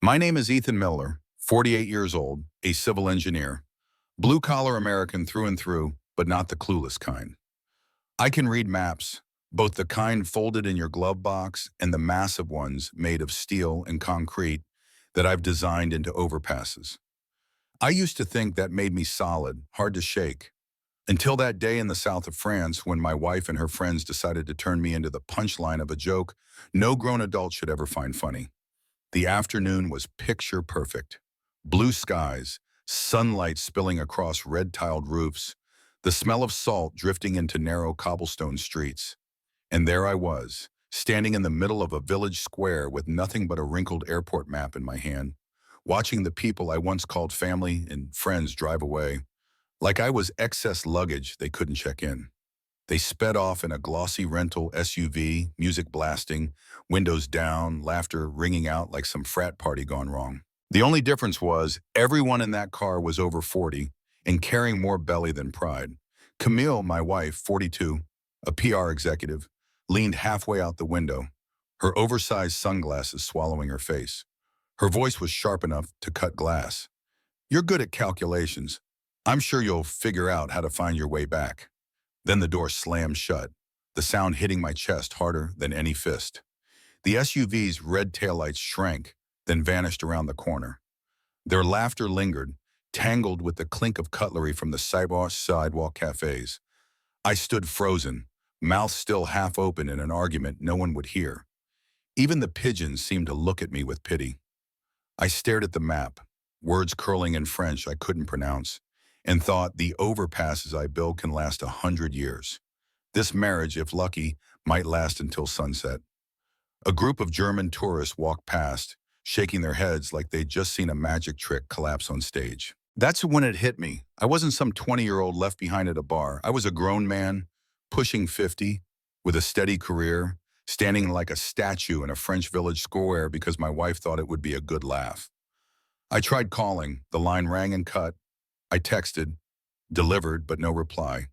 My name is Ethan Miller, 48 years old, a civil engineer. Blue-collar American through and through, but not the clueless kind. I can read maps, both the kind folded in your glove box and the massive ones made of steel and concrete that I've designed into overpasses. I used to think that made me solid, hard to shake, until that day in the south of France when my wife and her friends decided to turn me into the punchline of a joke no grown adult should ever find funny. The afternoon was picture perfect. Blue skies, sunlight spilling across red-tiled roofs, the smell of salt drifting into narrow cobblestone streets. And there I was, standing in the middle of a village square with nothing but a wrinkled airport map in my hand, watching the people I once called family and friends drive away, like I was excess luggage they couldn't check in. They sped off in a glossy rental SUV, music blasting, windows down, laughter ringing out like some frat party gone wrong. The only difference was everyone in that car was over 40 and carrying more belly than pride. Camille, my wife, 42, a PR executive, leaned halfway out the window, her oversized sunglasses swallowing her face. Her voice was sharp enough to cut glass. "You're good at calculations. I'm sure you'll figure out how to find your way back." Then the door slammed shut, the sound hitting my chest harder than any fist. The SUV's red taillights shrank, then vanished around the corner. Their laughter lingered, tangled with the clink of cutlery from the sidewalk cafes. I stood frozen, mouth still half open in an argument no one would hear. Even the pigeons seemed to look at me with pity. I stared at the map, words curling in French I couldn't pronounce, and thought the overpasses I build can last 100 years. This marriage, if lucky, might last until sunset. A group of German tourists walked past, shaking their heads like they'd just seen a magic trick collapse on stage. That's when it hit me. I wasn't some 20-year-old left behind at a bar. I was a grown man, pushing 50, with a steady career, standing like a statue in a French village square because my wife thought it would be a good laugh. I tried calling. The line rang and cut. I texted, delivered, but no reply.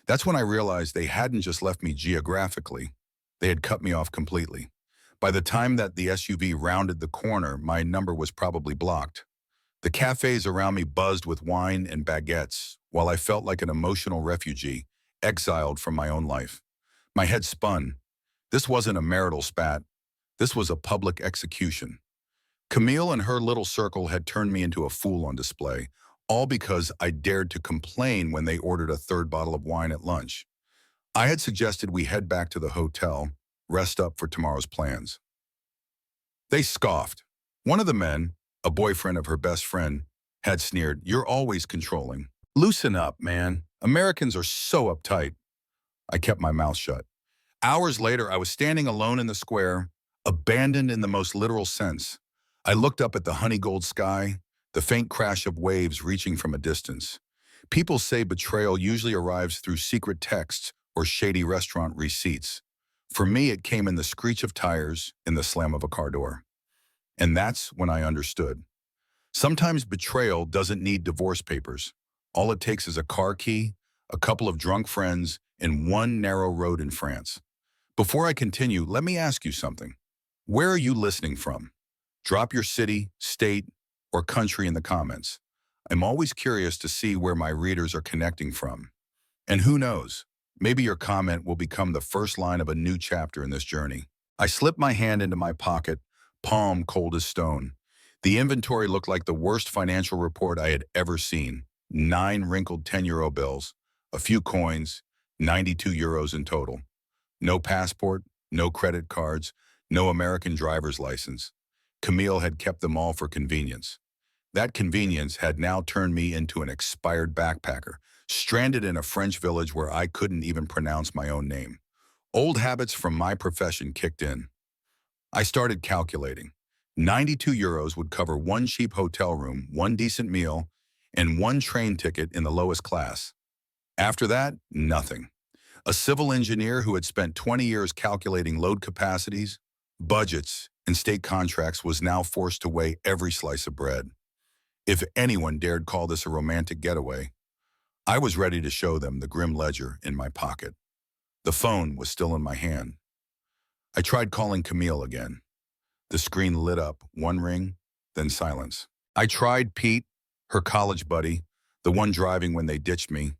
That's when I realized they hadn't just left me geographically. They had cut me off completely. By the time that the SUV rounded the corner, my number was probably blocked. The cafes around me buzzed with wine and baguettes, while I felt like an emotional refugee, exiled from my own life. My head spun. This wasn't a marital spat. This was a public execution. Camille and her little circle had turned me into a fool on display, all because I dared to complain when they ordered a third bottle of wine at lunch. I had suggested we head back to the hotel, rest up for tomorrow's plans. They scoffed. One of the men, a boyfriend of her best friend, had sneered, "You're always controlling. Loosen up, man. Americans are so uptight." I kept my mouth shut. Hours later, I was standing alone in the square, abandoned in the most literal sense. I looked up at the honey-gold sky, the faint crash of waves reaching from a distance. People say betrayal usually arrives through secret texts or shady restaurant receipts. For me, it came in the screech of tires, in the slam of a car door. And that's when I understood. Sometimes betrayal doesn't need divorce papers. All it takes is a car key, a couple of drunk friends, and one narrow road in France. Before I continue, let me ask you something. Where are you listening from? Drop your city, state, or country in the comments. I'm always curious to see where my readers are connecting from. And who knows, maybe your comment will become the first line of a new chapter in this journey. I slipped my hand into my pocket, palm cold as stone. The inventory looked like the worst financial report I had ever seen. 9 wrinkled 10-euro bills, a few coins, 92 euros in total. No passport, no credit cards, no American driver's license. Camille had kept them all for convenience. That convenience had now turned me into an expired backpacker, stranded in a French village where I couldn't even pronounce my own name. Old habits from my profession kicked in. I started calculating. 92 euros would cover one cheap hotel room, one decent meal, and one train ticket in the lowest class. After that, nothing. A civil engineer who had spent 20 years calculating load capacities, budgets, and state contracts was now forced to weigh every slice of bread. If anyone dared call this a romantic getaway, I was ready to show them the grim ledger in my pocket. The phone was still in my hand. I tried calling Camille again. The screen lit up, one ring, then silence. I tried Pete, her college buddy, the one driving when they ditched me.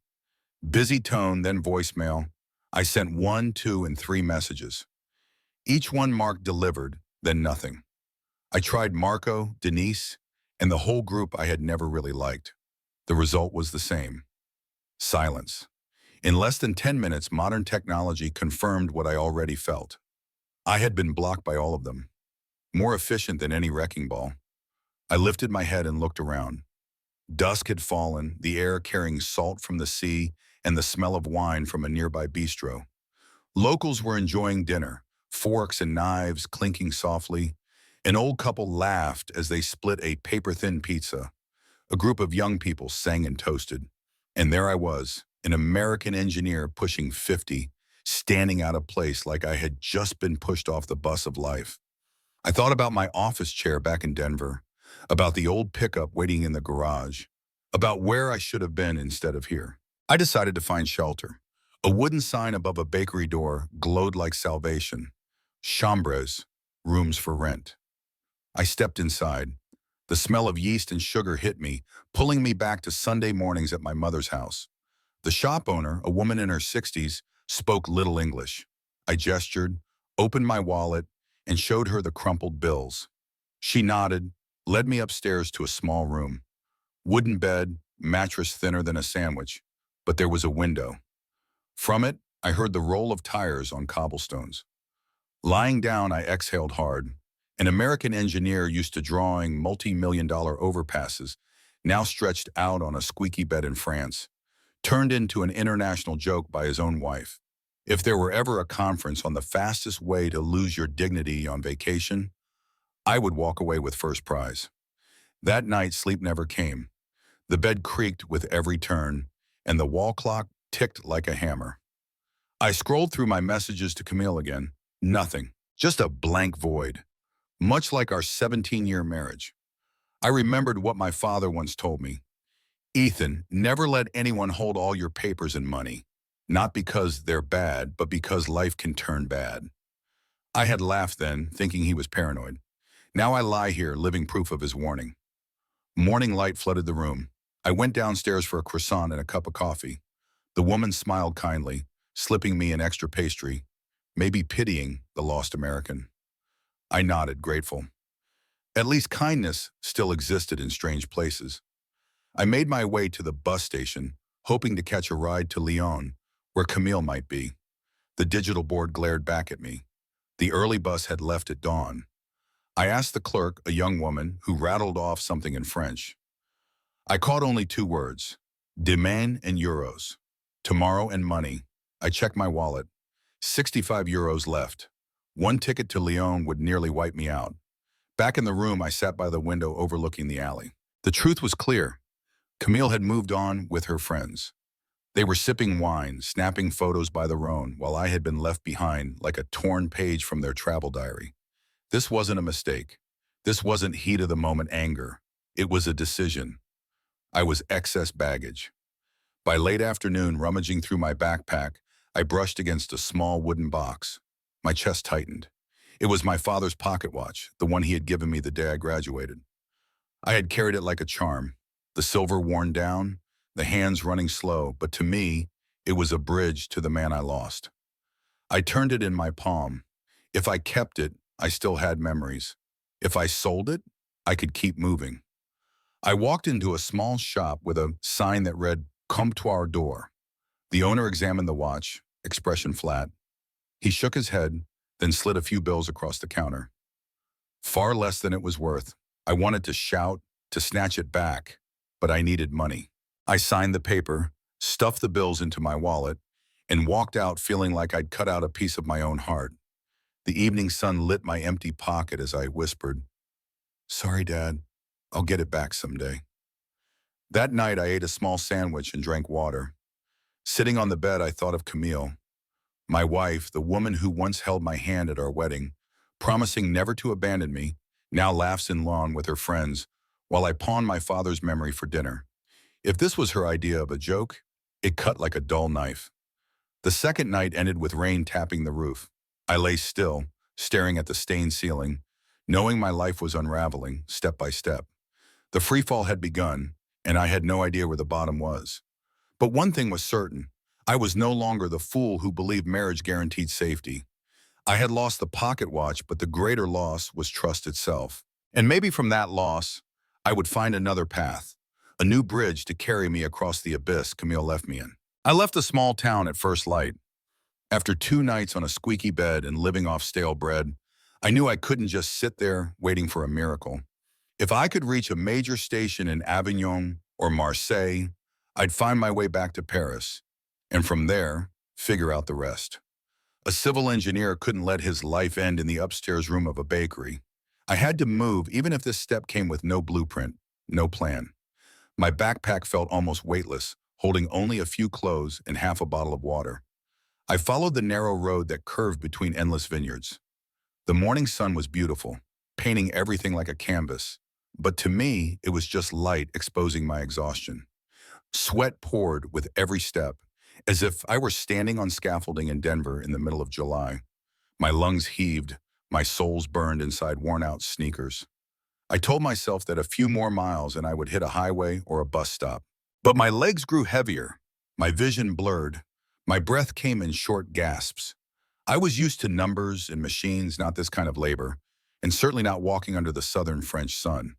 Busy tone, then voicemail. I sent 1, 2, and 3 messages. Each one marked delivered, then nothing. I tried Marco, Denise, and the whole group I had never really liked. The result was the same. Silence. In less than 10 minutes, modern technology confirmed what I already felt. I had been blocked by all of them. More efficient than any wrecking ball. I lifted my head and looked around. Dusk had fallen, the air carrying salt from the sea and the smell of wine from a nearby bistro. Locals were enjoying dinner, forks and knives clinking softly. An old couple laughed as they split a paper-thin pizza. A group of young people sang and toasted. And there I was, an American engineer pushing 50, standing out of place like I had just been pushed off the bus of life. I thought about my office chair back in Denver, about the old pickup waiting in the garage, about where I should have been instead of here. I decided to find shelter. A wooden sign above a bakery door glowed like salvation. Chambres, rooms for rent. I stepped inside. The smell of yeast and sugar hit me, pulling me back to Sunday mornings at my mother's house. The shop owner, a woman in her 60s, spoke little English. I gestured, opened my wallet, and showed her the crumpled bills. She nodded, led me upstairs to a small room. Wooden bed, mattress thinner than a sandwich, but there was a window. From it, I heard the roll of tires on cobblestones. Lying down, I exhaled hard. An American engineer used to drawing multi-million-dollar overpasses, now stretched out on a squeaky bed in France, turned into an international joke by his own wife. If there were ever a conference on the fastest way to lose your dignity on vacation, I would walk away with first prize. That night, sleep never came. The bed creaked with every turn, and the wall clock ticked like a hammer. I scrolled through my messages to Camille again. Nothing. Just a blank void. Much like our 17-year marriage. I remembered what my father once told me. Ethan, never let anyone hold all your papers and money. Not because they're bad, but because life can turn bad. I had laughed then, thinking he was paranoid. Now I lie here, living proof of his warning. Morning light flooded the room. I went downstairs for a croissant and a cup of coffee. The woman smiled kindly, slipping me an extra pastry, maybe pitying the lost American. I nodded, grateful. At least kindness still existed in strange places. I made my way to the bus station, hoping to catch a ride to Lyon, where Camille might be. The digital board glared back at me. The early bus had left at dawn. I asked the clerk, a young woman, who rattled off something in French. I caught only 2 words, demain and euros. Tomorrow and money. I checked my wallet. 65 euros left. 1 ticket to Lyon would nearly wipe me out. Back in the room, I sat by the window overlooking the alley. The truth was clear. Camille had moved on with her friends. They were sipping wine, snapping photos by the Rhone, while I had been left behind like a torn page from their travel diary. This wasn't a mistake. This wasn't heat-of-the-moment anger. It was a decision. I was excess baggage. By late afternoon, rummaging through my backpack, I brushed against a small wooden box. My chest tightened. It was my father's pocket watch, the one he had given me the day I graduated. I had carried it like a charm, the silver worn down, the hands running slow, but to me, it was a bridge to the man I lost. I turned it in my palm. If I kept it, I still had memories. If I sold it, I could keep moving. I walked into a small shop with a sign that read Comptoir d'Or. The owner examined the watch, expression flat. He shook his head, then slid a few bills across the counter. Far less than it was worth. I wanted to shout, to snatch it back, but I needed money. I signed the paper, stuffed the bills into my wallet, and walked out feeling like I'd cut out a piece of my own heart. The evening sun lit my empty pocket as I whispered, "Sorry, Dad, I'll get it back someday." That night, I ate a small sandwich and drank water. Sitting on the bed, I thought of Camille, my wife, the woman who once held my hand at our wedding, promising never to abandon me, now laughs in lawn with her friends, while I pawn my father's memory for dinner. If this was her idea of a joke, it cut like a dull knife. The second night ended with rain tapping the roof. I lay still, staring at the stained ceiling, knowing my life was unraveling step by step. The free fall had begun, and I had no idea where the bottom was. But one thing was certain. I was no longer the fool who believed marriage guaranteed safety. I had lost the pocket watch, but the greater loss was trust itself. And maybe from that loss, I would find another path, a new bridge to carry me across the abyss Camille left me in. I left the small town at first light. After 2 nights on a squeaky bed and living off stale bread, I knew I couldn't just sit there waiting for a miracle. If I could reach a major station in Avignon or Marseille, I'd find my way back to Paris, and from there, figure out the rest. A civil engineer couldn't let his life end in the upstairs room of a bakery. I had to move even if this step came with no blueprint, no plan. My backpack felt almost weightless, holding only a few clothes and half a bottle of water. I followed the narrow road that curved between endless vineyards. The morning sun was beautiful, painting everything like a canvas. But to me, it was just light exposing my exhaustion. Sweat poured with every step, as if I were standing on scaffolding in Denver in the middle of July. My lungs heaved, my soles burned inside worn-out sneakers. I told myself that a few more miles and I would hit a highway or a bus stop. But my legs grew heavier, my vision blurred, my breath came in short gasps. I was used to numbers and machines, not this kind of labor, and certainly not walking under the southern French sun.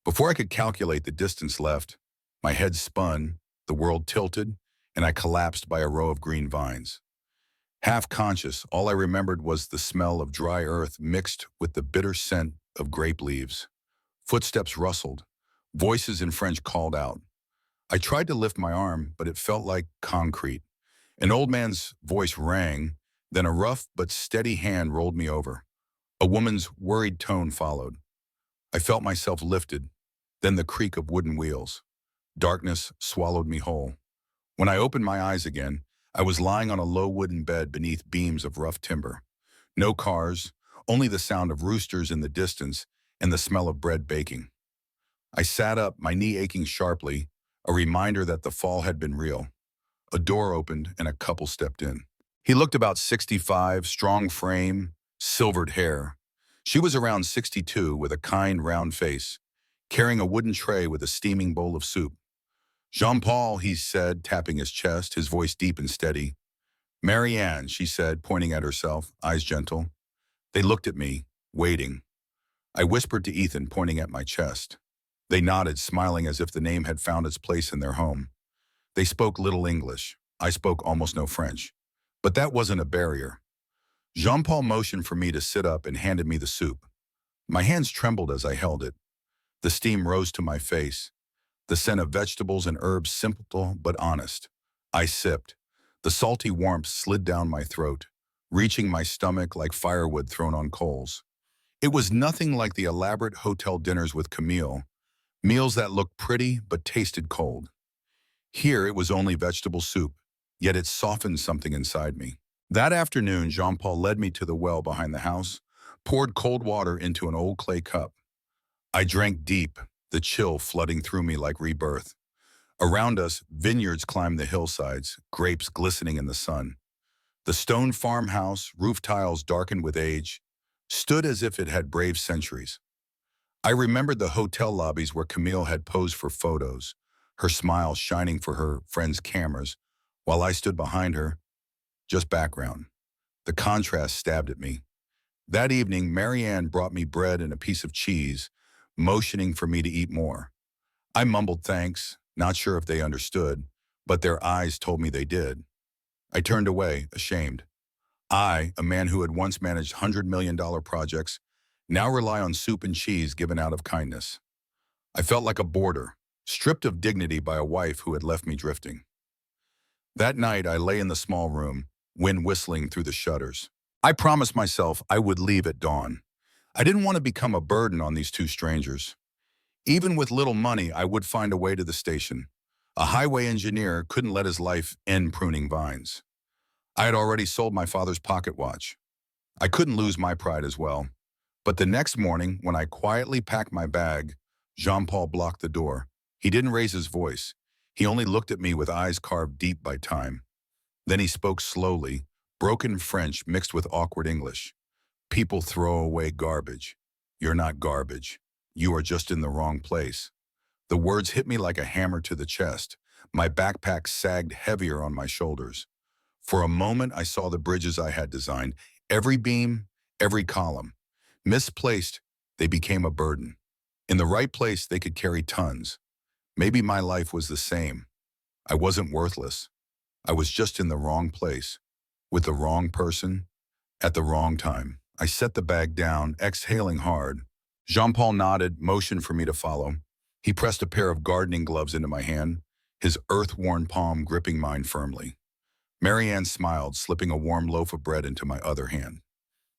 Before I could calculate the distance left, my head spun, the world tilted, and I collapsed by a row of green vines. Half conscious, all I remembered was the smell of dry earth mixed with the bitter scent of grape leaves. Footsteps rustled. Voices in French called out. I tried to lift my arm, but it felt like concrete. An old man's voice rang, then a rough but steady hand rolled me over. A woman's worried tone followed. I felt myself lifted, then the creak of wooden wheels. Darkness swallowed me whole. When I opened my eyes again, I was lying on a low wooden bed beneath beams of rough timber. No cars, only the sound of roosters in the distance and the smell of bread baking. I sat up, my knee aching sharply, a reminder that the fall had been real. A door opened and a couple stepped in. He looked about 65, strong frame, silvered hair. She was around 62 with a kind, round face, carrying a wooden tray with a steaming bowl of soup. "Jean-Paul," he said, tapping his chest, his voice deep and steady. "Marianne," she said, pointing at herself, eyes gentle. They looked at me, waiting. I whispered to Ethan, pointing at my chest. They nodded, smiling as if the name had found its place in their home. They spoke little English. I spoke almost no French. But that wasn't a barrier. Jean-Paul motioned for me to sit up and handed me the soup. My hands trembled as I held it. The steam rose to my face. The scent of vegetables and herbs, simple but honest. I sipped. The salty warmth slid down my throat, reaching my stomach like firewood thrown on coals. It was nothing like the elaborate hotel dinners with Camille, meals that looked pretty but tasted cold. Here it was only vegetable soup, yet it softened something inside me. That afternoon, Jean-Paul led me to the well behind the house, poured cold water into an old clay cup. I drank deep, the chill flooding through me like rebirth. Around us, vineyards climbed the hillsides, grapes glistening in the sun. The stone farmhouse, roof tiles darkened with age, stood as if it had braved centuries. I remembered the hotel lobbies where Camille had posed for photos, her smile shining for her friends' cameras, while I stood behind her, just background. The contrast stabbed at me. That evening, Marianne brought me bread and a piece of cheese, motioning for me to eat more. I mumbled thanks, not sure if they understood, but their eyes told me they did. I turned away, ashamed. I, a man who had once managed $100 million projects, now rely on soup and cheese given out of kindness. I felt like a boarder, stripped of dignity by a wife who had left me drifting. That night, I lay in the small room, wind whistling through the shutters. I promised myself I would leave at dawn. I didn't want to become a burden on these two strangers. Even with little money, I would find a way to the station. A highway engineer couldn't let his life end pruning vines. I had already sold my father's pocket watch. I couldn't lose my pride as well. But the next morning, when I quietly packed my bag, Jean-Paul blocked the door. He didn't raise his voice. He only looked at me with eyes carved deep by time. Then he spoke slowly, broken French mixed with awkward English. "People throw away garbage. You're not garbage. You are just in the wrong place." The words hit me like a hammer to the chest. My backpack sagged heavier on my shoulders. For a moment, I saw the bridges I had designed. Every beam, every column. Misplaced, they became a burden. In the right place, they could carry tons. Maybe my life was the same. I wasn't worthless. I was just in the wrong place, with the wrong person, at the wrong time. I set the bag down, exhaling hard. Jean-Paul nodded, motioned for me to follow. He pressed a pair of gardening gloves into my hand, his earth-worn palm gripping mine firmly. Marianne smiled, slipping a warm loaf of bread into my other hand.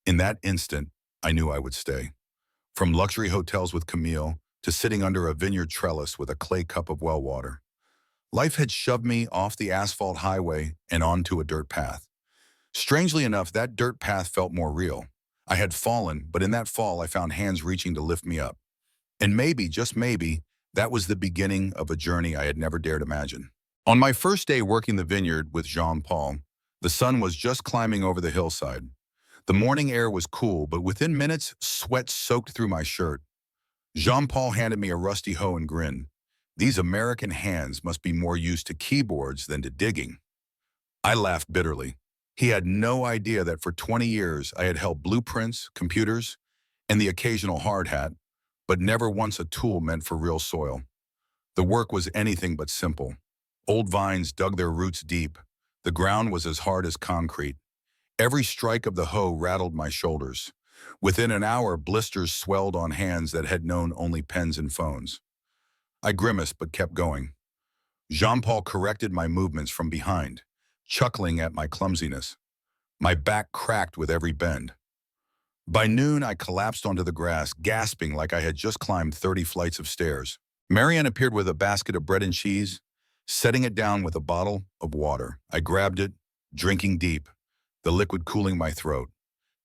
In that instant, I knew I would stay. From luxury hotels with Camille to sitting under a vineyard trellis with a clay cup of well water. Life had shoved me off the asphalt highway and onto a dirt path. Strangely enough, that dirt path felt more real. I had fallen, but in that fall, I found hands reaching to lift me up. And maybe, just maybe, that was the beginning of a journey I had never dared imagine. On my first day working the vineyard with Jean-Paul, the sun was just climbing over the hillside. The morning air was cool, but within minutes, sweat soaked through my shirt. Jean-Paul handed me a rusty hoe and grinned. These American hands must be more used to keyboards than to digging. I laughed bitterly. He had no idea that for 20 years I had held blueprints, computers, and the occasional hard hat, but never once a tool meant for real soil. The work was anything but simple. Old vines dug their roots deep. The ground was as hard as concrete. Every strike of the hoe rattled my shoulders. Within an hour, blisters swelled on hands that had known only pens and phones. I grimaced but kept going. Jean-Paul corrected my movements from behind, chuckling at my clumsiness. My back cracked with every bend. By noon, I collapsed onto the grass, gasping like I had just climbed 30 flights of stairs. Marianne appeared with a basket of bread and cheese, setting it down with a bottle of water. I grabbed it, drinking deep, the liquid cooling my throat.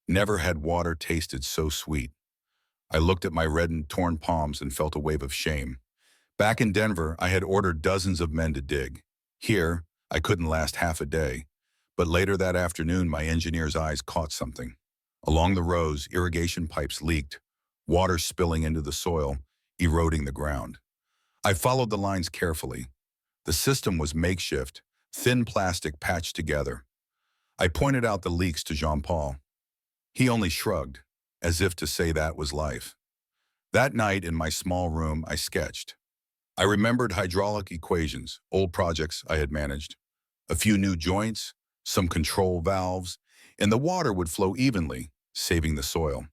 Never had water tasted so sweet. I looked at my reddened, torn palms and felt a wave of shame. Back in Denver, I had ordered dozens of men to dig. Here, I couldn't last half a day. But later that afternoon, my engineer's eyes caught something. Along the rows, irrigation pipes leaked, water spilling into the soil, eroding the ground. I followed the lines carefully. The system was makeshift, thin plastic patched together. I pointed out the leaks to Jean-Paul. He only shrugged, as if to say that was life. That night in my small room, I sketched. I remembered hydraulic equations, old projects I had managed, a few new joints, some control valves, and the water would flow evenly, saving the soil.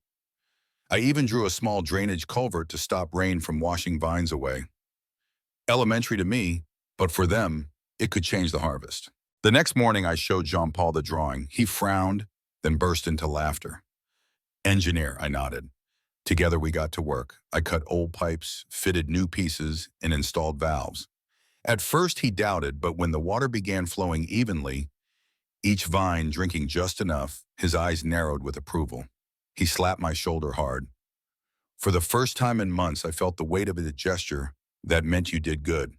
I even drew a small drainage culvert to stop rain from washing vines away. Elementary to me, but for them, it could change the harvest. The next morning, I showed Jean-Paul the drawing. He frowned, then burst into laughter. "Engineer," I nodded. Together we got to work. I cut old pipes, fitted new pieces, and installed valves. At first he doubted, but when the water began flowing evenly, each vine drinking just enough, his eyes narrowed with approval. He slapped my shoulder hard. For the first time in months, I felt the weight of a gesture that meant you did good.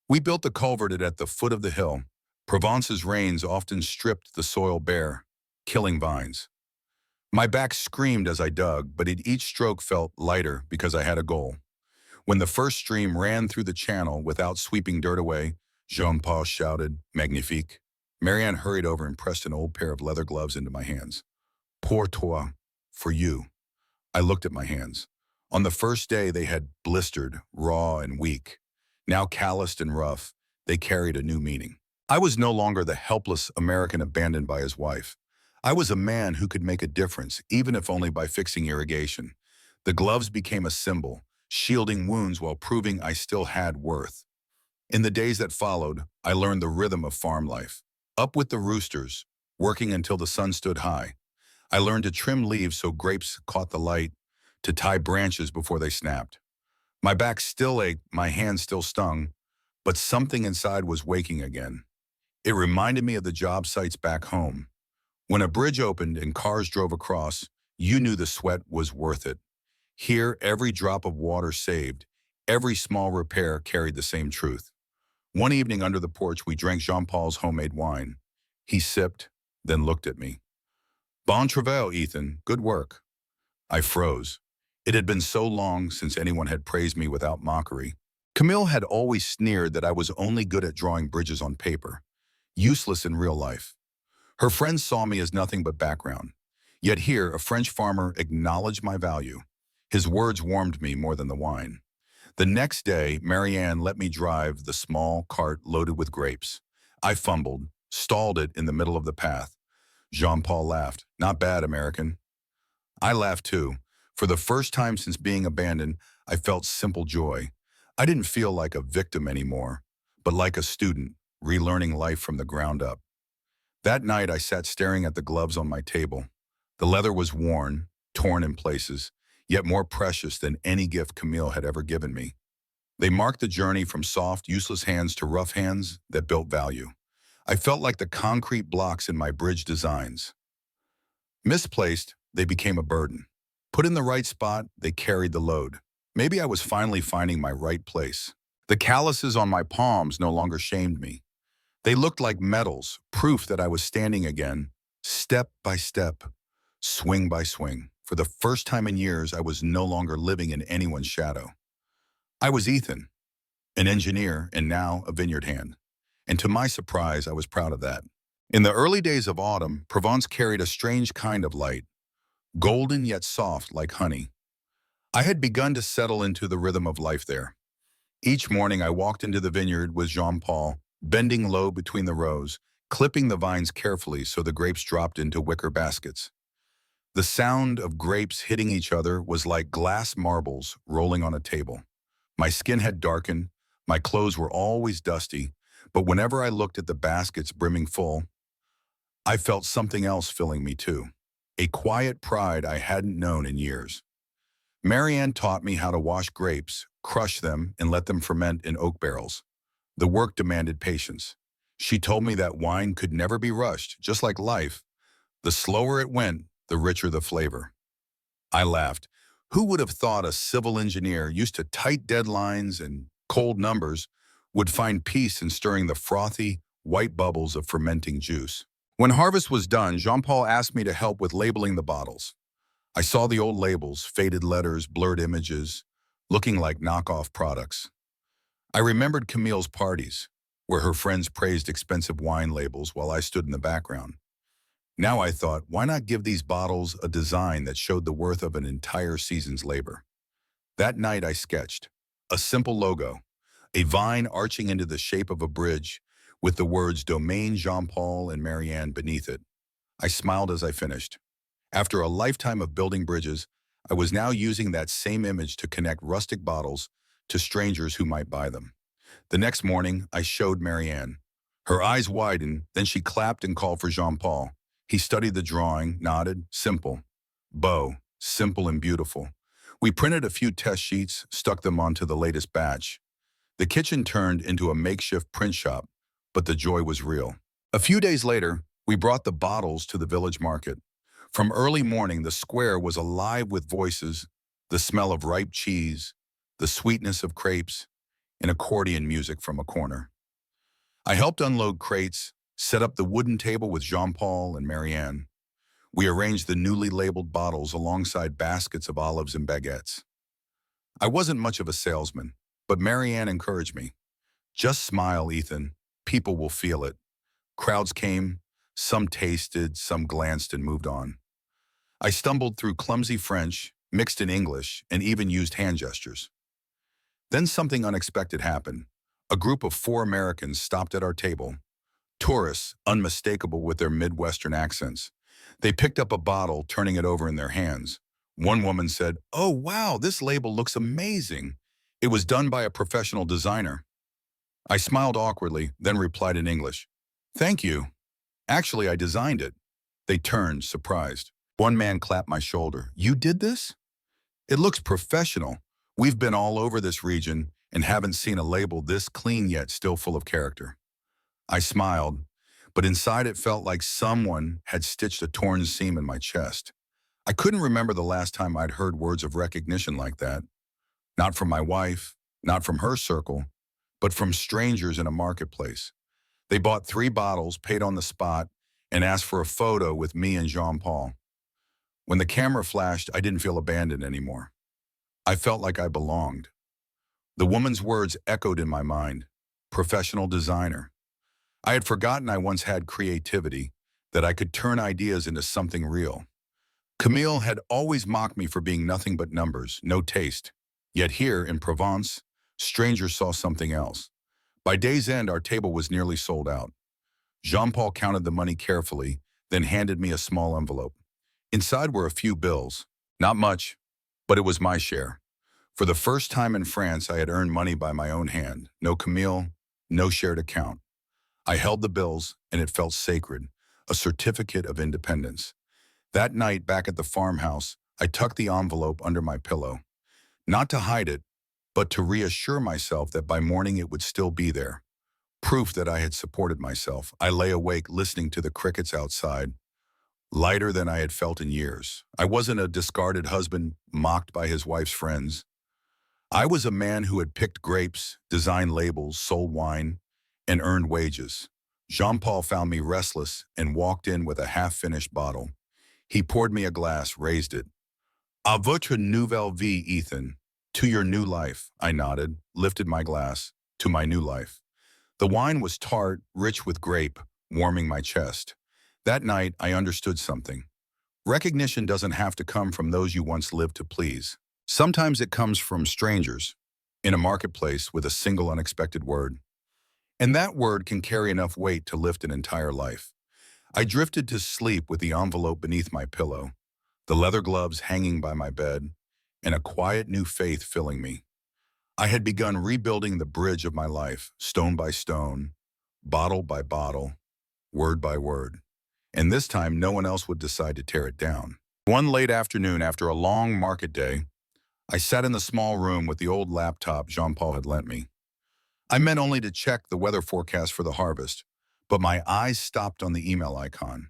We built the culvert at the foot of the hill. Provence's rains often stripped the soil bare, killing vines. My back screamed as I dug, but each stroke felt lighter because I had a goal. When the first stream ran through the channel without sweeping dirt away, Jean-Paul shouted, "Magnifique." Marianne hurried over and pressed an old pair of leather gloves into my hands. "Pour toi," for you. I looked at my hands. On the first day, they had blistered, raw, and weak. Now calloused and rough, they carried a new meaning. I was no longer the helpless American abandoned by his wife. I was a man who could make a difference, even if only by fixing irrigation. The gloves became a symbol, shielding wounds while proving I still had worth. In the days that followed, I learned the rhythm of farm life. Up with the roosters, working until the sun stood high. I learned to trim leaves so grapes caught the light, to tie branches before they snapped. My back still ached, my hands still stung, but something inside was waking again. It reminded me of the job sites back home. When a bridge opened and cars drove across, you knew the sweat was worth it. Here, every drop of water saved, every small repair carried the same truth. One evening under the porch, we drank Jean-Paul's homemade wine. He sipped, then looked at me. "Bon travail, Ethan. Good work." I froze. It had been so long since anyone had praised me without mockery. Camille had always sneered that I was only good at drawing bridges on paper, useless in real life. Her friends saw me as nothing but background. Yet here, a French farmer acknowledged my value. His words warmed me more than the wine. The next day, Marianne let me drive the small cart loaded with grapes. I fumbled, stalled it in the middle of the path. Jean-Paul laughed. "Not bad, American." I laughed too. For the first time since being abandoned, I felt simple joy. I didn't feel like a victim anymore, but like a student, relearning life from the ground up. That night, I sat staring at the gloves on my table. The leather was worn, torn in places, yet more precious than any gift Camille had ever given me. They marked the journey from soft, useless hands to rough hands that built value. I felt like the concrete blocks in my bridge designs. Misplaced, they became a burden. Put in the right spot, they carried the load. Maybe I was finally finding my right place. The calluses on my palms no longer shamed me. They looked like medals, proof that I was standing again, step by step, swing by swing. For the first time in years, I was no longer living in anyone's shadow. I was Ethan, an engineer and now a vineyard hand. And to my surprise, I was proud of that. In the early days of autumn, Provence carried a strange kind of light, golden yet soft like honey. I had begun to settle into the rhythm of life there. Each morning I walked into the vineyard with Jean-Paul, bending low between the rows, clipping the vines carefully so the grapes dropped into wicker baskets. The sound of grapes hitting each other was like glass marbles rolling on a table. My skin had darkened, my clothes were always dusty, but whenever I looked at the baskets brimming full, I felt something else filling me too. A quiet pride I hadn't known in years. Marianne taught me how to wash grapes, crush them, and let them ferment in oak barrels. The work demanded patience. She told me that wine could never be rushed, just like life. The slower it went, the richer the flavor. I laughed. Who would have thought a civil engineer used to tight deadlines and cold numbers would find peace in stirring the frothy, white bubbles of fermenting juice? When harvest was done, Jean-Paul asked me to help with labeling the bottles. I saw the old labels, faded letters, blurred images, looking like knockoff products. I remembered Camille's parties, where her friends praised expensive wine labels while I stood in the background. Now I thought, why not give these bottles a design that showed the worth of an entire season's labor? That night I sketched a simple logo, a vine arching into the shape of a bridge with the words Domaine Jean-Paul and Marianne beneath it. I smiled as I finished. After a lifetime of building bridges, I was now using that same image to connect rustic bottles to strangers who might buy them. The next morning, I showed Marianne. Her eyes widened, then she clapped and called for Jean-Paul. He studied the drawing, nodded, simple. Beau, simple and beautiful. We printed a few test sheets, stuck them onto the latest batch. The kitchen turned into a makeshift print shop, but the joy was real. A few days later, we brought the bottles to the village market. From early morning, the square was alive with voices, the smell of ripe cheese, the sweetness of crepes, and accordion music from a corner. I helped unload crates, set up the wooden table with Jean-Paul and Marianne. We arranged the newly labeled bottles alongside baskets of olives and baguettes. I wasn't much of a salesman, but Marianne encouraged me. Just smile, Ethan. People will feel it. Crowds came, some tasted, some glanced and moved on. I stumbled through clumsy French, mixed in English, and even used hand gestures. Then something unexpected happened. A group of 4 Americans stopped at our table. Tourists, unmistakable with their Midwestern accents. They picked up a bottle, turning it over in their hands. One woman said, "Oh, wow, this label looks amazing. It was done by a professional designer." I smiled awkwardly, then replied in English, "Thank you. Actually, I designed it." They turned, surprised. One man clapped my shoulder. "You did this? It looks professional. We've been all over this region and haven't seen a label this clean yet still full of character." I smiled, but inside it felt like someone had stitched a torn seam in my chest. I couldn't remember the last time I'd heard words of recognition like that. Not from my wife, not from her circle, but from strangers in a marketplace. They bought 3 bottles, paid on the spot, and asked for a photo with me and Jean-Paul. When the camera flashed, I didn't feel abandoned anymore. I felt like I belonged. The woman's words echoed in my mind. Professional designer. I had forgotten I once had creativity, that I could turn ideas into something real. Camille had always mocked me for being nothing but numbers, no taste. Yet here, in Provence, strangers saw something else. By day's end, our table was nearly sold out. Jean-Paul counted the money carefully, then handed me a small envelope. Inside were a few bills. Not much, but it was my share. For the first time in France, I had earned money by my own hand. No Camille, no shared account. I held the bills, and it felt sacred, a certificate of independence. That night, back at the farmhouse, I tucked the envelope under my pillow. Not to hide it, but to reassure myself that by morning it would still be there. Proof that I had supported myself. I lay awake listening to the crickets outside, lighter than I had felt in years. I wasn't a discarded husband mocked by his wife's friends. I was a man who had picked grapes, designed labels, sold wine, and earned wages. Jean-Paul found me restless and walked in with a half-finished bottle. He poured me a glass, raised it. "À votre nouvelle vie, Ethan. To your new life," I nodded, lifted my glass. To my new life. The wine was tart, rich with grape, warming my chest. That night, I understood something. Recognition doesn't have to come from those you once lived to please. Sometimes it comes from strangers, in a marketplace with a single unexpected word. And that word can carry enough weight to lift an entire life. I drifted to sleep with the envelope beneath my pillow, the leather gloves hanging by my bed, and a quiet new faith filling me. I had begun rebuilding the bridge of my life, stone by stone, bottle by bottle, word by word. And this time, no one else would decide to tear it down. One late afternoon, after a long market day, I sat in the small room with the old laptop Jean-Paul had lent me. I meant only to check the weather forecast for the harvest, but my eyes stopped on the email icon.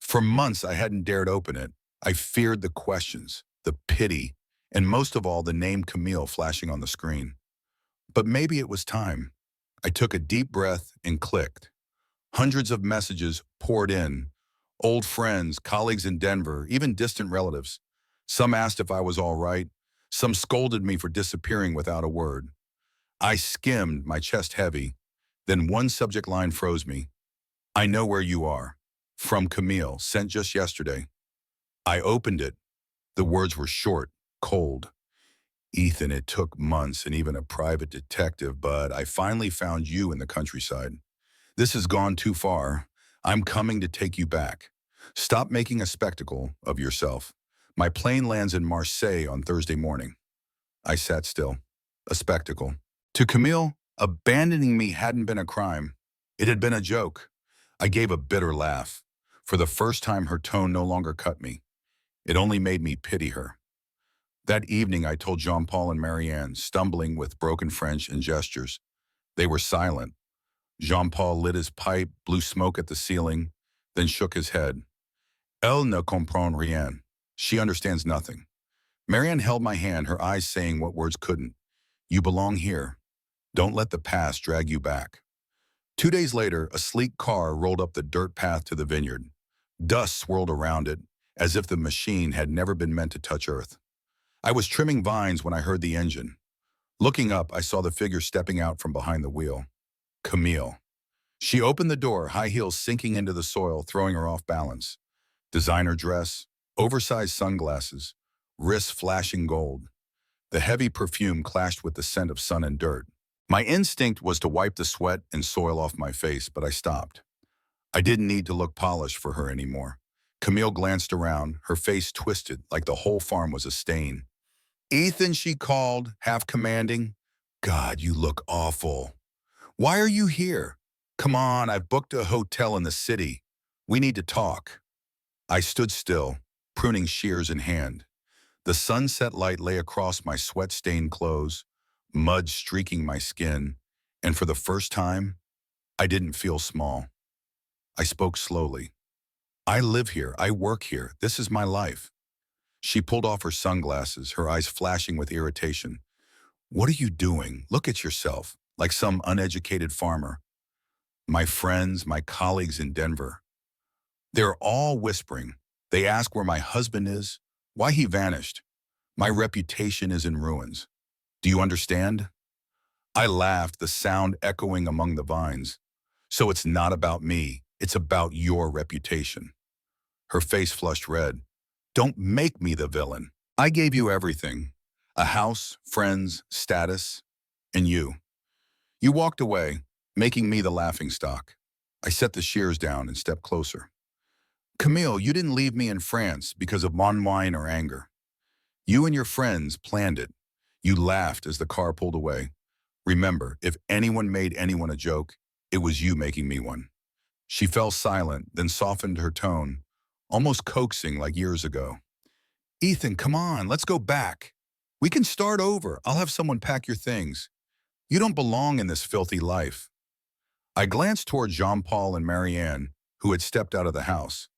For months, I hadn't dared open it. I feared the questions, the pity, and most of all, the name Camille flashing on the screen. But maybe it was time. I took a deep breath and clicked. Hundreds of messages poured in. Old friends, colleagues in Denver, even distant relatives. Some asked if I was all right. Some scolded me for disappearing without a word. I skimmed, my chest heavy. Then one subject line froze me. "I know where you are. From Camille, sent just yesterday." I opened it. The words were short, cold. "Ethan, it took months and even a private detective, but I finally found you in the countryside. This has gone too far. I'm coming to take you back. Stop making a spectacle of yourself. My plane lands in Marseille on Thursday morning." I sat still. A spectacle. To Camille, abandoning me hadn't been a crime. It had been a joke. I gave a bitter laugh. For the first time, her tone no longer cut me. It only made me pity her. That evening, I told Jean-Paul and Marianne, stumbling with broken French and gestures. They were silent. Jean-Paul lit his pipe, blew smoke at the ceiling, then shook his head. "Elle ne comprend rien. She understands nothing." Marianne held my hand, her eyes saying what words couldn't. "You belong here. Don't let the past drag you back." 2 days later, a sleek car rolled up the dirt path to the vineyard. Dust swirled around it, as if the machine had never been meant to touch earth. I was trimming vines when I heard the engine. Looking up, I saw the figure stepping out from behind the wheel. Camille. She opened the door, high heels sinking into the soil, throwing her off balance. Designer dress, oversized sunglasses, wrists flashing gold. The heavy perfume clashed with the scent of sun and dirt. My instinct was to wipe the sweat and soil off my face, but I stopped. I didn't need to look polished for her anymore. Camille glanced around, her face twisted like the whole farm was a stain. "Ethan," she called, half commanding. "God, you look awful. Why are you here? Come on, I've booked a hotel in the city. We need to talk." I stood still, pruning shears in hand. The sunset light lay across my sweat-stained clothes, mud streaking my skin, and for the first time, I didn't feel small. I spoke slowly. "I live here, I work here, this is my life." She pulled off her sunglasses, her eyes flashing with irritation. "What are you doing? Look at yourself, like some uneducated farmer. My friends, my colleagues in Denver. They're all whispering. They ask where my husband is, why he vanished. My reputation is in ruins. Do you understand? I laughed, the sound echoing among the vines. So it's not about me, it's about your reputation. Her face flushed red. Don't make me the villain. I gave you everything. A house, friends, status, and you. You walked away, making me the laughingstock. I set the shears down and stepped closer. Camille, you didn't leave me in France because of wine or anger. You and your friends planned it. You laughed as the car pulled away. Remember, if anyone made anyone a joke, it was you making me one. She fell silent, then softened her tone, almost coaxing like years ago. Ethan, come on, let's go back. We can start over. I'll have someone pack your things. You don't belong in this filthy life. I glanced toward Jean-Paul and Marianne, who had stepped out of the house.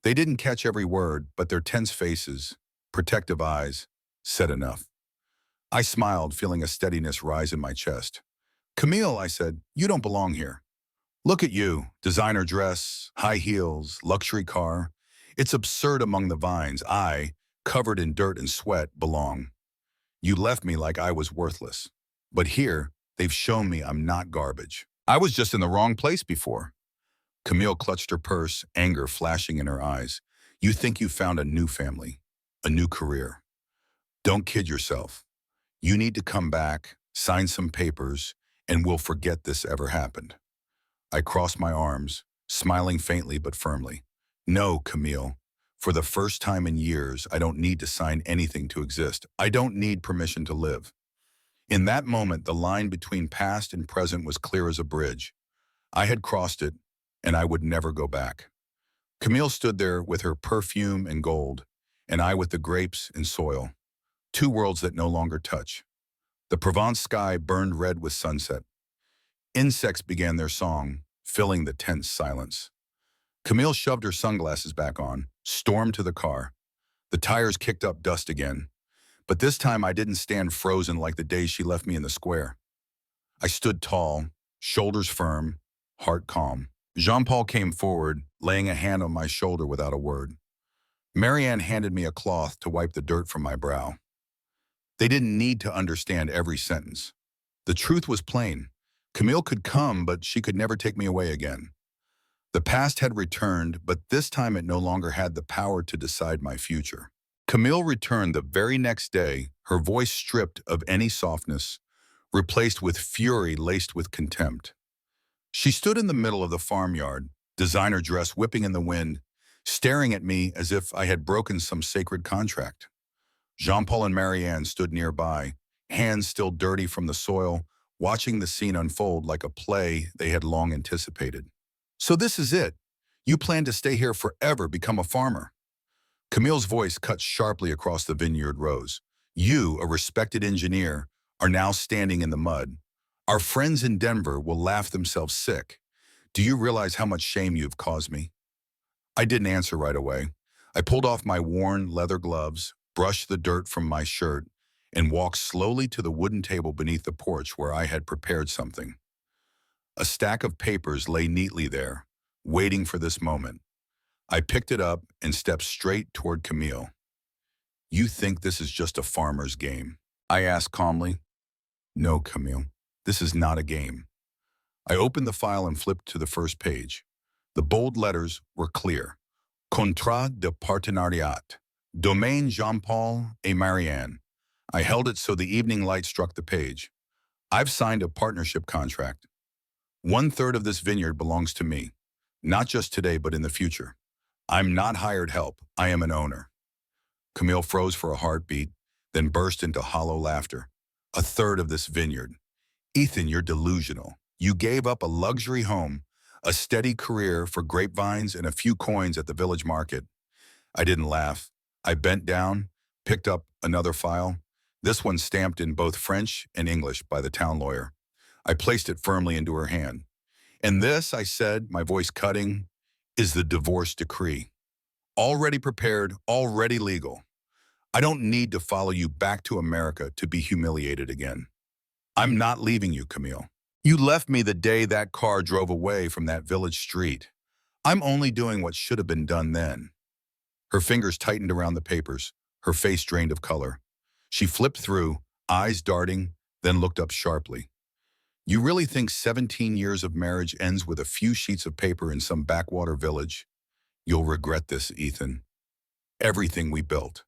They didn't catch every word, but their tense faces, protective eyes, said enough. I smiled, feeling a steadiness rise in my chest. Camille, I said, you don't belong here. Look at you, designer dress, high heels, luxury car. It's absurd among the vines. I, covered in dirt and sweat, belong. You left me like I was worthless. But here, they've shown me I'm not garbage. I was just in the wrong place before. Camille clutched her purse, anger flashing in her eyes. You think you found a new family, a new career. Don't kid yourself. You need to come back, sign some papers, and we'll forget this ever happened. I crossed my arms, smiling faintly but firmly. No, Camille. For the first time in years, I don't need to sign anything to exist. I don't need permission to live. In that moment, the line between past and present was clear as a bridge. I had crossed it, and I would never go back. Camille stood there with her perfume and gold, and I with the grapes and soil. Two worlds that no longer touch. The Provence sky burned red with sunset. Insects began their song, filling the tense silence. Camille shoved her sunglasses back on, stormed to the car. The tires kicked up dust again. But this time I didn't stand frozen like the day she left me in the square. I stood tall, shoulders firm, heart calm. Jean-Paul came forward, laying a hand on my shoulder without a word. Marianne handed me a cloth to wipe the dirt from my brow. They didn't need to understand every sentence. The truth was plain. Camille could come, but she could never take me away again. The past had returned, but this time it no longer had the power to decide my future. Camille returned the very next day, her voice stripped of any softness, replaced with fury laced with contempt. She stood in the middle of the farmyard, designer dress whipping in the wind, staring at me as if I had broken some sacred contract. Jean-Paul and Marianne stood nearby, hands still dirty from the soil, watching the scene unfold like a play they had long anticipated. So this is it. You plan to stay here forever, become a farmer. Camille's voice cut sharply across the vineyard rows. You, a respected engineer, are now standing in the mud. Our friends in Denver will laugh themselves sick. Do you realize how much shame you've caused me? I didn't answer right away. I pulled off my worn leather gloves, brushed the dirt from my shirt, and walked slowly to the wooden table beneath the porch where I had prepared something. A stack of papers lay neatly there, waiting for this moment. I picked it up and stepped straight toward Camille. You think this is just a farmer's game? I asked calmly. No, Camille, this is not a game. I opened the file and flipped to the first page. The bold letters were clear. Contrat de partenariat. Domaine Jean-Paul et Marianne. I held it so the evening light struck the page. I've signed a partnership contract. 1/3 of this vineyard belongs to me. Not just today, but in the future. I'm not hired help. I am an owner. Camille froze for a heartbeat, then burst into hollow laughter. 1/3 of this vineyard. Ethan, you're delusional. You gave up a luxury home, a steady career for grapevines and a few coins at the village market. I didn't laugh. I bent down, picked up another file, this one stamped in both French and English by the town lawyer. I placed it firmly into her hand. And this, I said, my voice cutting, is the divorce decree. Already prepared, already legal. I don't need to follow you back to America to be humiliated again. I'm not leaving you, Camille. You left me the day that car drove away from that village street. I'm only doing what should have been done then. Her fingers tightened around the papers, her face drained of color. She flipped through, eyes darting, then looked up sharply. You really think 17 years of marriage ends with a few sheets of paper in some backwater village? You'll regret this, Ethan. Everything we built.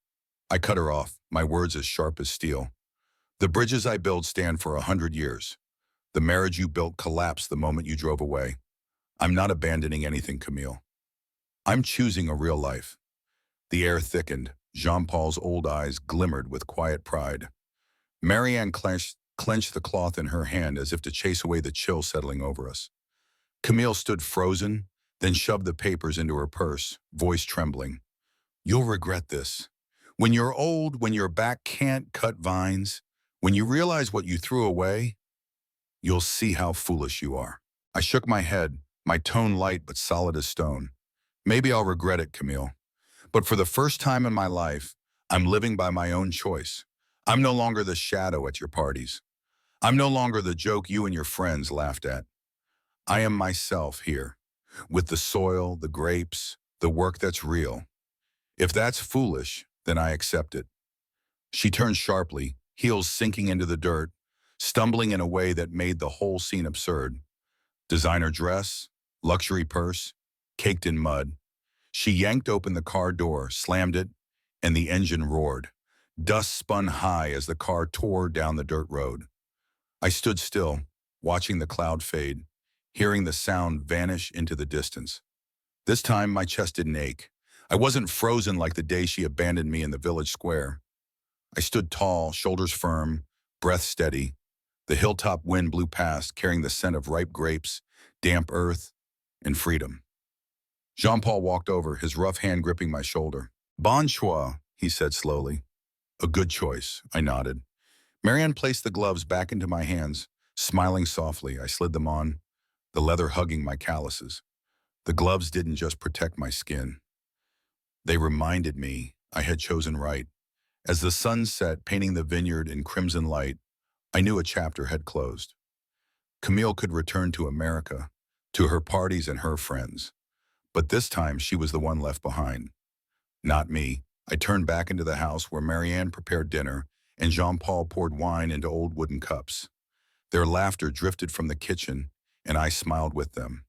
I cut her off, my words as sharp as steel. The bridges I build stand for 100 years. The marriage you built collapsed the moment you drove away. I'm not abandoning anything, Camille. I'm choosing a real life. The air thickened. Jean-Paul's old eyes glimmered with quiet pride. Marianne clenched the cloth in her hand as if to chase away the chill settling over us. Camille stood frozen, then shoved the papers into her purse, voice trembling. You'll regret this. When you're old, when your back can't cut vines, when you realize what you threw away, you'll see how foolish you are. I shook my head, my tone light but solid as stone. Maybe I'll regret it, Camille. But for the first time in my life, I'm living by my own choice. I'm no longer the shadow at your parties. I'm no longer the joke you and your friends laughed at. I am myself here, with the soil, the grapes, the work that's real. If that's foolish, then I accept it. She turned sharply, heels sinking into the dirt, stumbling in a way that made the whole scene absurd. Designer dress, luxury purse, caked in mud. She yanked open the car door, slammed it, and the engine roared. Dust spun high as the car tore down the dirt road. I stood still, watching the cloud fade, hearing the sound vanish into the distance. This time, my chest didn't ache. I wasn't frozen like the day she abandoned me in the village square. I stood tall, shoulders firm, breath steady. The hilltop wind blew past, carrying the scent of ripe grapes, damp earth, and freedom. Jean-Paul walked over, his rough hand gripping my shoulder. Bon choix, he said slowly. A good choice, I nodded. Marianne placed the gloves back into my hands. Smiling softly, I slid them on, the leather hugging my calluses. The gloves didn't just protect my skin. They reminded me I had chosen right. As the sun set, painting the vineyard in crimson light, I knew a chapter had closed. Camille could return to America, to her parties and her friends. But this time, she was the one left behind. Not me. I turned back into the house where Marianne prepared dinner and Jean-Paul poured wine into old wooden cups. Their laughter drifted from the kitchen, and I smiled with them.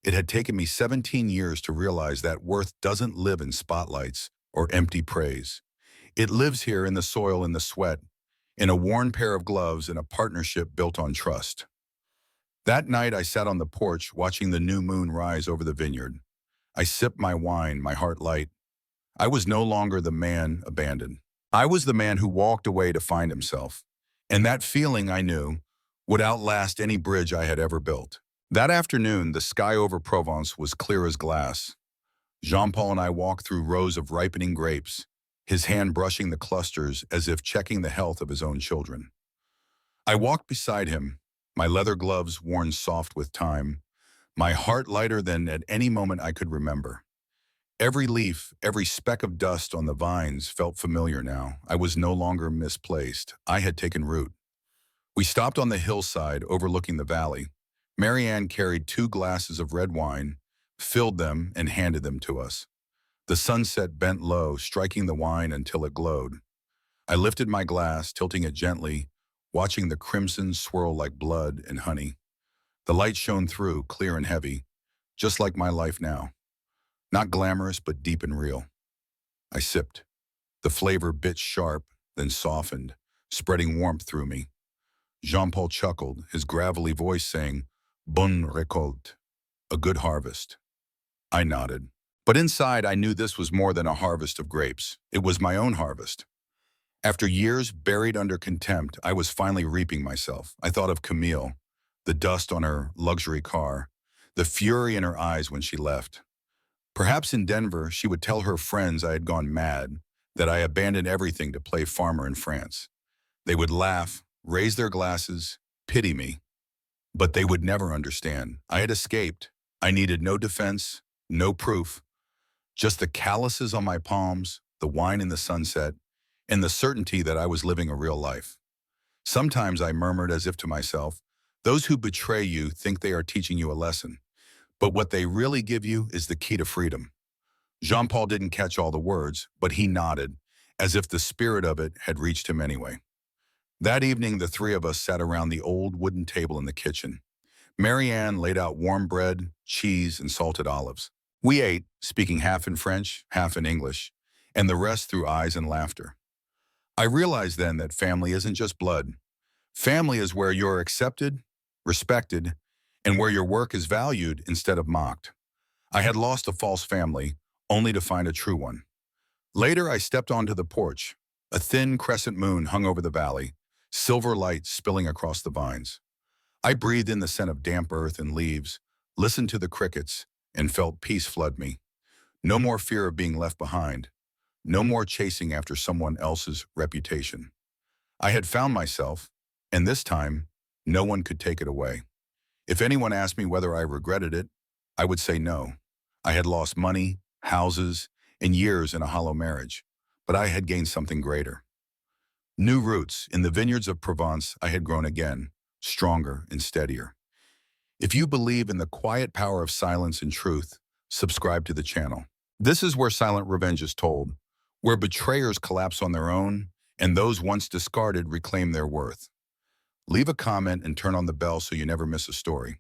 It had taken me 17 years to realize that worth doesn't live in spotlights or empty praise. It lives here in the soil and the sweat, in a worn pair of gloves and a partnership built on trust. That night, I sat on the porch watching the new moon rise over the vineyard. I sipped my wine, my heart light. I was no longer the man abandoned. I was the man who walked away to find himself. And that feeling, I knew, would outlast any bridge I had ever built. That afternoon, the sky over Provence was clear as glass. Jean-Paul and I walked through rows of ripening grapes, his hand brushing the clusters as if checking the health of his own children. I walked beside him, my leather gloves worn soft with time, my heart lighter than at any moment I could remember. Every leaf, every speck of dust on the vines felt familiar now. I was no longer misplaced. I had taken root. We stopped on the hillside overlooking the valley. Marianne carried 2 glasses of red wine, filled them, and handed them to us. The sunset bent low, striking the wine until it glowed. I lifted my glass, tilting it gently, watching the crimson swirl like blood and honey. The light shone through, clear and heavy, just like my life now. Not glamorous, but deep and real. I sipped. The flavor bit sharp, then softened, spreading warmth through me. Jean-Paul chuckled, his gravelly voice saying, Bonne récolte, a good harvest. I nodded. But inside, I knew this was more than a harvest of grapes. It was my own harvest. After years buried under contempt, I was finally reaping myself. I thought of Camille, the dust on her luxury car, the fury in her eyes when she left. Perhaps in Denver, she would tell her friends I had gone mad, that I abandoned everything to play farmer in France. They would laugh, raise their glasses, pity me. But they would never understand. I had escaped. I needed no defense, no proof, just the calluses on my palms, the wine in the sunset, and the certainty that I was living a real life. Sometimes I murmured as if to myself, those who betray you think they are teaching you a lesson, but what they really give you is the key to freedom. Jean-Paul didn't catch all the words, but he nodded, as if the spirit of it had reached him anyway. That evening, the three of us sat around the old wooden table in the kitchen. Mary Ann laid out warm bread, cheese, and salted olives. We ate, speaking half in French, half in English, and the rest through eyes and laughter. I realized then that family isn't just blood. Family is where you're accepted, respected, and where your work is valued instead of mocked. I had lost a false family, only to find a true one. Later, I stepped onto the porch. A thin crescent moon hung over the valley, silver light spilling across the vines. I breathed in the scent of damp earth and leaves, listened to the crickets, and felt peace flood me. No more fear of being left behind. No more chasing after someone else's reputation. I had found myself, and this time, no one could take it away. If anyone asked me whether I regretted it, I would say no. I had lost money, houses, and years in a hollow marriage, but I had gained something greater. New roots. In the vineyards of Provence, I had grown again, stronger and steadier. If you believe in the quiet power of silence and truth, subscribe to the channel. This is where silent revenge is told, where betrayers collapse on their own, and those once discarded reclaim their worth. Leave a comment and turn on the bell so you never miss a story.